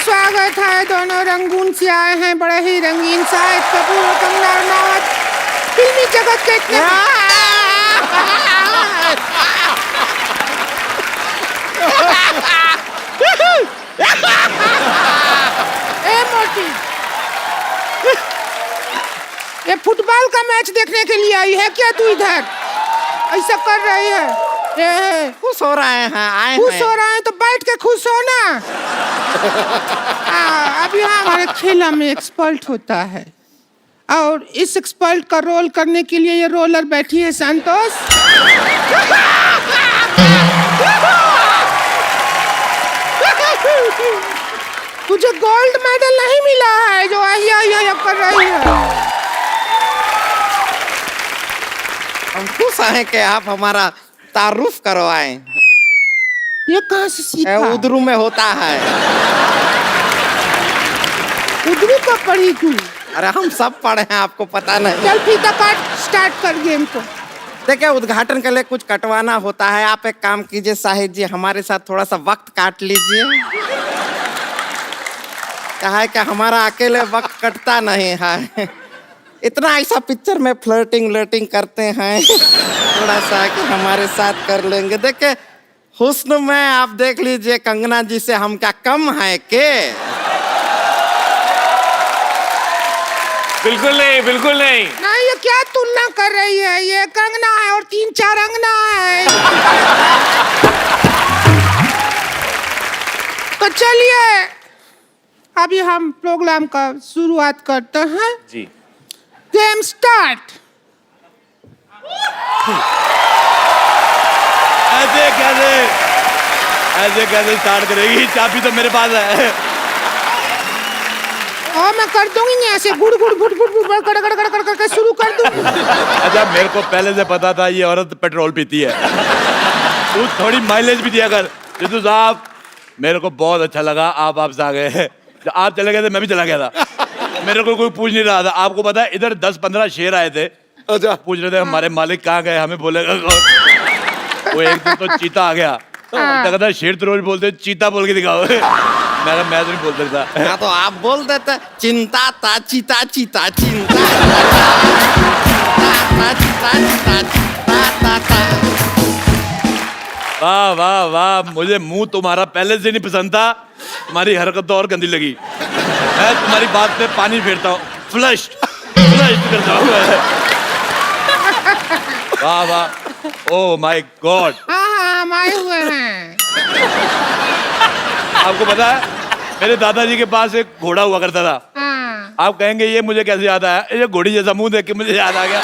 स्वागत है। दोनों रंगून से आए हैं, बड़े ही रंगीन। शाहिद कपूर और कंगना रनावत फिल्मी जगत के इतने ए मोटी, ये फुटबॉल का मैच देखने के लिए आई है क्या तू इधर? ऐसा कर रही है। खुश हो रहे हैं, आए खुश हैं। हो रहे हैं तो बैठ के खुश हो ना। अब यहाँ हमारे खेला में एक्सपर्ट होता है और इस एक्सपर्ट का रोल करने के लिए ये रोलर बैठी है संतोष। तुझे गोल्ड मेडल नहीं मिला है जो आहिया कर रही है। हम खुश हैं कि आप हमारा तारुफ करवाएं। ये कहाँ से सीखा? उधरू में होता है। उधरू का पढ़ी तू? अरे हम सब पढ़े हैं, आपको पता नहीं। चल फीता काट, स्टार्ट कर गेम को। देखिए, उद्घाटन के लिए कुछ कटवाना होता है। आप एक काम कीजिए शाहिद जी, हमारे साथ थोड़ा सा वक्त काट लीजिए। क्या है कि हमारा अकेले वक्त कटता नहीं है। इतना ऐसा पिक्चर में फ्लर्टिंग करते हैं, थोड़ा सा कि हमारे साथ कर लेंगे। देखिए, हुस्न में आप देख लीजिए कंगना जी से हम क्या कम है के? बिल्कुल नहीं, बिल्कुल नहीं। नहीं, ये क्या तुलना कर रही है? ये कंगना है और 3-4 अंगना है। तो चलिए अभी हम प्रोग्राम का शुरुआत करते हैं। जी। Game start. ऐसे कैसे स्टार्ट करेगी? चाबी तो मेरे पास है। और मैं कर दूंगी ऐसे गुड़ गुड़ गुड़ गुड़ गुड़ कड़ कड़ कड़ कड़ कड़ शुरू कर दूंगी। अच्छा, मेरे को पहले से पता था ये औरत पेट्रोल पीती है। तू थोड़ी माइलेज भी दिया कर। जितू साहब, मेरे को बहुत अच्छा लगा आप आपसे आ गए। जब आप चले गए थे मैं भी चला गया था। मेरे को कोई पूछ नहीं रहा था। आपको पता है इधर 10-15 शेर आए थे। अच्छा, पूछ रहे थे हमारे मालिक कहाँ गए, हमें बोलेगा कौन? वो एक दिन तो चीता आ गया। कहता शेर तो रोज बोलते, चीता बोल के दिखाओ। मैं तो नहीं बोल सकता। हाँ, तो आप बोल देते चिंता ता चीता चीता चिंता वाह वाह वाह, मुझे मुंह तुम्हारा पहले से नहीं पसंद था। तुम्हारी हरकत तो और गंदी लगी। मैं तुम्हारी बात पे पानी फेरता हूँ, फ्लश करता हूँ। वाह वाह, ओह माय गॉड। हाँ, हम आए हुए हैं। आपको पता है मेरे दादाजी के पास एक घोड़ा हुआ करता था। हाँ। आप कहेंगे ये मुझे कैसे याद आया? ये घोड़ी जैसा मुंह देख के मुझे याद आ गया।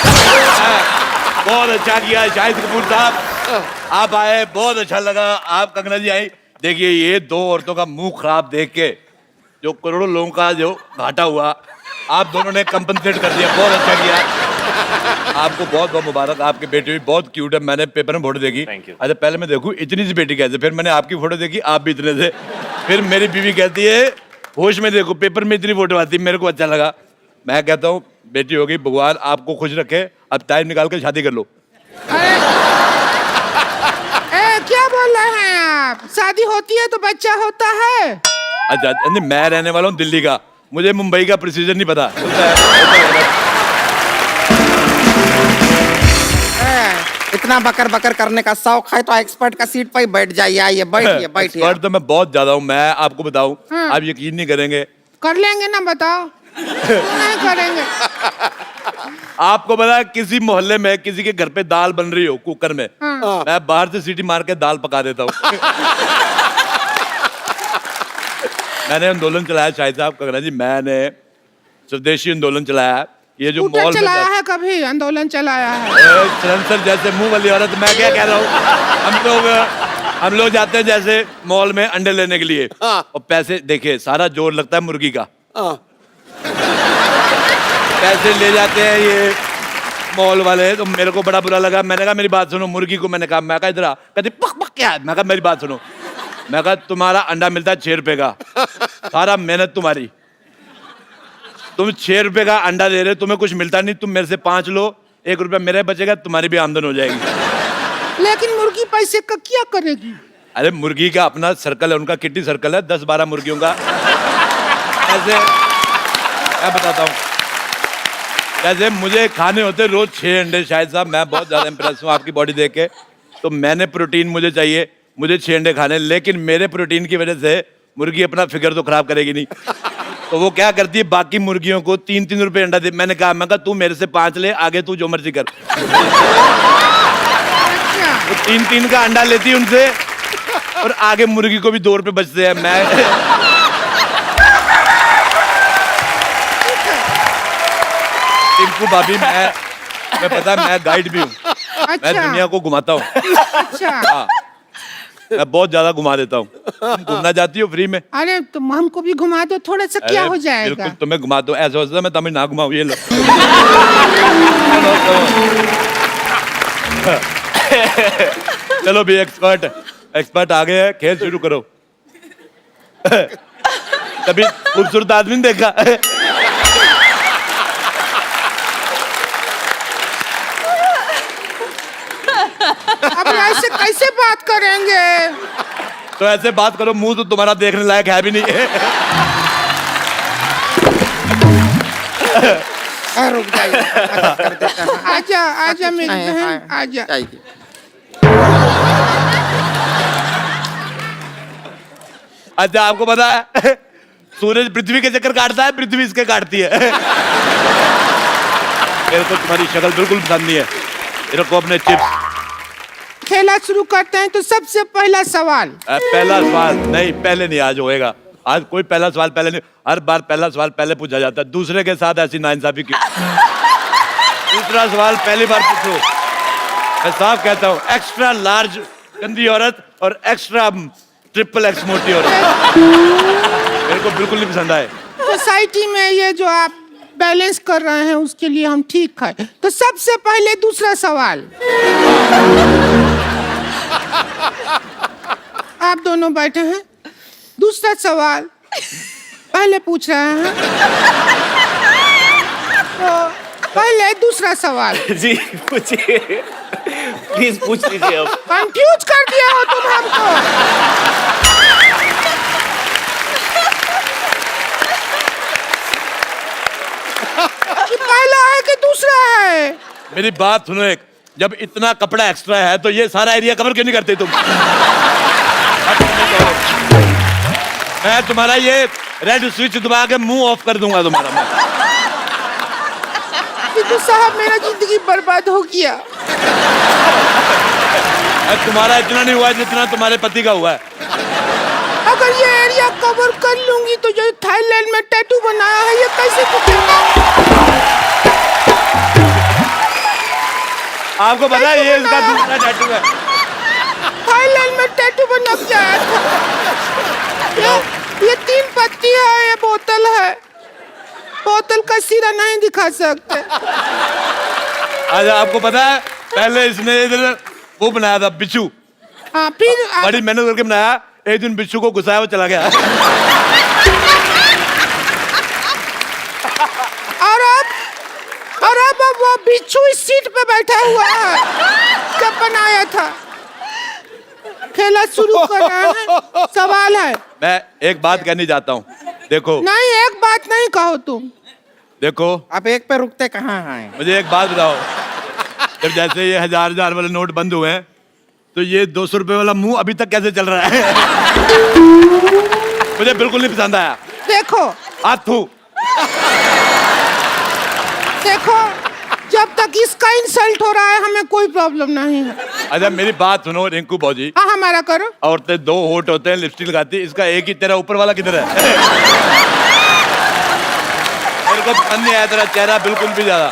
बहुत अच्छा किया शाहिद कपूर साहब, आप आए, बहुत अच्छा लगा। आप कंगना जी आई। देखिए, ये 2 औरतों का मुंह खराब देख के जो करोड़ों लोगों का जो घाटा हुआ, आप दोनों ने कंपनसेट कर दिया। बहुत अच्छा किया। आपको बहुत बहुत मुबारक। आपकी बेटी भी बहुत क्यूट है। मैंने पेपर में फोटो देखी। अच्छा, पहले मैं देखूं इतनी सी बेटी कैसे, फिर मैंने आपकी फोटो देखी, आप भी इतने थे। फिर मेरी बीवी कहती है होश में देखो, पेपर में इतनी फोटो आती। मेरे को अच्छा लगा। मैं कहता हूँ बेटी होगी, भगवान आपको खुश रखे। अब टाइम निकाल कर शादी कर लो। क्या बोल रहे हैं आप? शादी होती है तो बच्चा होता है। अच्छा नहीं, मैं रहने वाला हूँ दिल्ली का, मुझे मुंबई का प्रोसीजर नहीं पता। इतना बकर बकर करने का शौक है तो एक्सपर्ट का सीट पर ही बैठ जाइए। आइए, बैठिए बैठिए। एक्सपर्ट तो मैं बहुत ज्यादा हूँ। मैं आपको बताऊँ, आप यकीन नहीं करेंगे। कर लेंगे ना, बताओ। नहीं करेंगे। आपको पता है किसी मोहल्ले में किसी के घर पे दाल बन रही हो कुकर में, मैं बाहर से सीटी मार के दाल पका देता हूँ। मैंने आंदोलन चलाया शाहिद साहब, कंगना जी, मैंने स्वदेशी आंदोलन चलाया। ये जो मॉल चलाया है, कभी आंदोलन चलाया है? सर जैसे मुंह वाली औरत, मैं क्या कह रहा हूँ, हम लोग जाते हैं जैसे मॉल में अंडे लेने के लिए, और पैसे देखिए सारा जोर लगता है मुर्गी का। पैसे ले जाते हैं ये मॉल वाले, तो मेरे को बड़ा बुरा लगा। मैंने कहा मेरी बात सुनो, मुर्गी को मैंने कहा, मैं कहा इधर आ, कहती पक पक क्या है? मैं कहा मेरी बात सुनो, मैं कहा तुम्हारा अंडा मिलता है 6 रुपए का, सारा मेहनत तुम्हारी, तुम 6 रुपए का अंडा दे रहे, तुम्हें कुछ मिलता नहीं, तुम मेरे से 5 लो, 1 रुपया मेरे बचेगा, तुम्हारी भी आमदन हो जाएगी। लेकिन मुर्गी पैसे का क्या करेगी? अरे मुर्गी का अपना सर्कल है, उनका किट्टी सर्कल है, 10-12 मुर्गियों का जैसे मैं बताता हूँ, जैसे मुझे खाने होते रोज 6 अंडे शायद साहब, मैं बहुत ज्यादा इंप्रेस हूँ आपकी बॉडी देख के, तो मैंने प्रोटीन मुझे चाहिए, मुझे 6 अंडे खाने, लेकिन मेरे प्रोटीन की वजह से मुर्गी अपना फिगर तो खराब करेगी नहीं, तो वो क्या करती है बाकी मुर्गियों को 3-3 रुपए अंडा दे। मैं कहा तू मेरे से 5 ले, आगे तू जो मर्जी कर। वो 3-3 का अंडा लेती है उनसे और आगे मुर्गी को भी 2 रुपए बचते हैं। मैं टिंकू भाभी, मैं पता है मैं गाइड भी हूँ, मैं दुनिया को घुमाता हूँ। अच्छा। हाँ, मैं बहुत ज्यादा घुमा देता हूँ। तुम घूमना चाहती हो फ्री में? अरे तुम हमको भी घुमा दो थोड़ा सा, क्या हो जाएगा? बिल्कुल तुम्हें घुमा दो, ऐसा होता है मैं तुम्हें ना घुमाऊँ, ये लो। चलो भी एक्सपर्ट आ गए हैं, खेल शुरू करो। कभी खूबसूरत आदमी नहीं देखा? अब ऐसे कैसे बात करेंगे? तो ऐसे बात करो, मुंह तो तुम्हारा देखने लायक है भी नहीं है। रुक जाइए, मदद कर देता हूँ। आजा आजा मेरी बहन, आजा। जाइए। अच्छा आपको पता है सूरज पृथ्वी के चक्कर काटता है, पृथ्वी इसके काटती है। मेरे को तुम्हारी शक्ल बिल्कुल पसंद नहीं है, मेरे को अपने चिप्स। खेला शुरू करते हैं तो सबसे पहला सवाल। पहला सवाल नहीं, पहले नहीं, आज होएगा। आज कोई पहला सवाल पहले नहीं, हर बार पहला सवाल पहले पूछा जाता है, दूसरे के साथ ऐसी नाइंसाफी क्यों? दूसरा सवाल पहली बार पूछो। मैं साफ कहता हूँ, एक्स्ट्रा लार्ज गंदी औरत और एक्स्ट्रा XXX मोटी औरत मेरे को बिल्कुल नहीं पसंद आए। सोसाइटी में ये जो आप बैलेंस कर रहे हैं उसके लिए हम ठीक है। तो सबसे पहले दूसरा सवाल, आप दोनों बैठे हैं, दूसरा सवाल पहले पूछ रहे हैं, तो पहले दूसरा सवाल। जी पूछिए, प्लीज पूछ लीजिए। अब कंफ्यूज कर दिया हो तुम हमको। कि पहला है कि दूसरा है? मेरी बात सुनो, एक जब इतना कपड़ा एक्स्ट्रा है तो ये सारा एरिया कवर क्यों नहीं करते तुम? मैं तुम्हारा ये रेड स्विच दबा के मुंह ऑफ कर दूंगा तुम्हारा। तो साहब मेरा जिंदगी बर्बाद हो गया। तुम्हारा इतना नहीं हुआ जितना तुम्हारे पति का हुआ है। अगर ये एरिया कवर कर लूंगी तो जो थाईलैंड में टैटू बनाया है ये कैसे दिखेगा? आपको पता है ये इसका दूसरा टैटू है। थाईलैंड में टैटू बना के आया था। ये 3 पत्ती है, ये बोतल है, बोतल का सिरा नहीं दिखा सकते। अच्छा आपको पता है पहले इसने इधर वो बनाया था बिच्छू, हाँ फिर बड़ी मेहनत करके बनाया, एक दिन बिच्छू को घुसाया वो चला गया। और अब वो बिच्छू इस सीट पे बैठा हुआ है जब बनाया था। खेला शुरू कर रहे हैं, सवाल है। मैं एक बात कहनी चाहता हूँ, देखो। नहीं एक बात नहीं कहो तुम। देखो आप एक पे रुकते कहाँ हैं? मुझे एक बात बताओ, जब जैसे ये 1000 वाले नोट बंद हुए हैं तो ये 200 रुपए वाला मुंह अभी तक कैसे चल रहा है? मुझे बिल्कुल नहीं पसंद आया। देखो हाथू, देखो जब तक इसका इंसल्ट हो रहा है हमें कोई प्रॉब्लम नहीं है। अच्छा मेरी बात सुनो रिंकू भौजी। हाँ हमारा करो। औरतें 2 होठ होते हैं, लिपस्टिक लगाती है, इसका एक ही, तेरा ऊपर वाला किधर है? मेरे को पसंद नहीं आया तेरा चेहरा बिल्कुल भी ज्यादा।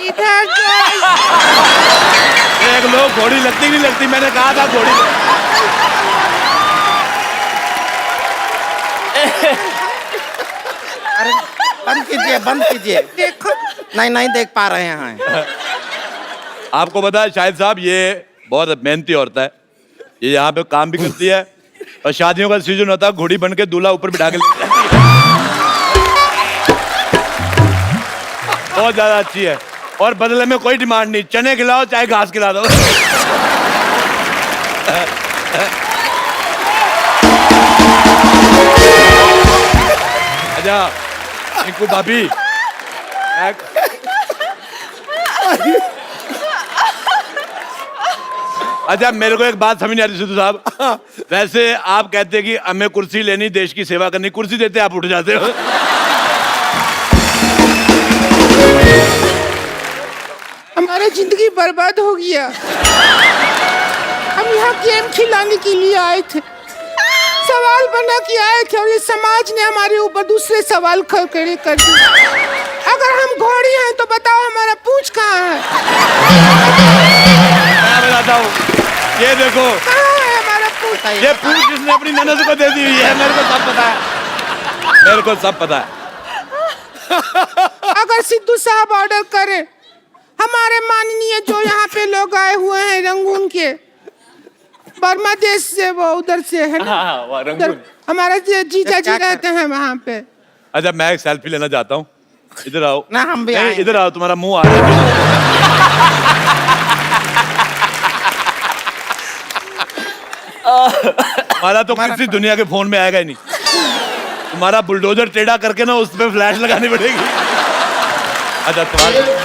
इधर एक लोग घोड़ी लगती नहीं लगती, मैंने कहा था घोड़ी। अरे बंद कीजिए, बंद कीजिए। देखो नहीं देख पा रहे हैं। आपको पता है शाहिद साहब ये बहुत मेहनती औरत है, ये यहाँ पे काम भी करती है और शादियों का सीजन होता है घोड़ी बन के दूल्हा ऊपर बिठा के ले जाती है। बहुत ज्यादा अच्छी है और बदले में कोई डिमांड नहीं, चने खिलाओ चाहे घास खिला दो। अच्छा रिंकू भाभी अच्छा मेरे को एक बात समझ नहीं आती सिद्धू साहब, वैसे आप कहते हैं कि हमें कुर्सी लेनी, देश की सेवा करनी, कुर्सी देते आप उठ जाते हो। हमारा जिंदगी बर्बाद हो गया। हम यहाँ गेम खिलाने के लिए आए थे, सवाल बना के आए थे और ये समाज ने हमारे ऊपर दूसरे सवाल खड़े कर दिए। अगर हम घोड़ी हैं तो बताओ हमारा पूंछ कहाँ है? मैं बताता हूँ, ये देखो कहाँ है हमारा पूंछ? ये पूंछ जिसने अपनी ननद को दे दी हुई है, मेरे को सब पता है, मेरे को सब पता है। अगर सिद्धू साहब ऑर्डर करे, हमारे माननीय जो यहाँ पे लोग आए हुए हैं रंगून के, बर्मा देश से, वो उधर से है ना, हाँ वो रंगून। हमारा जीजा जी रहते हैं वहाँ पे। अच्छा मैं एक सेल्फी लेना चाहता हूँ, इधर आओ। ना हम भी नहीं, आएंगे। इधर आओ, तुम्हारा मुंह आ रहा है। हमारा तो किसी दुनिया के फोन में आएगा ही नहीं। तुम्हारा बुलडोजर टेढ़ा करके ना उस पे फ्लैश लगानी पड़ेगी। अच्छा तुम्हारा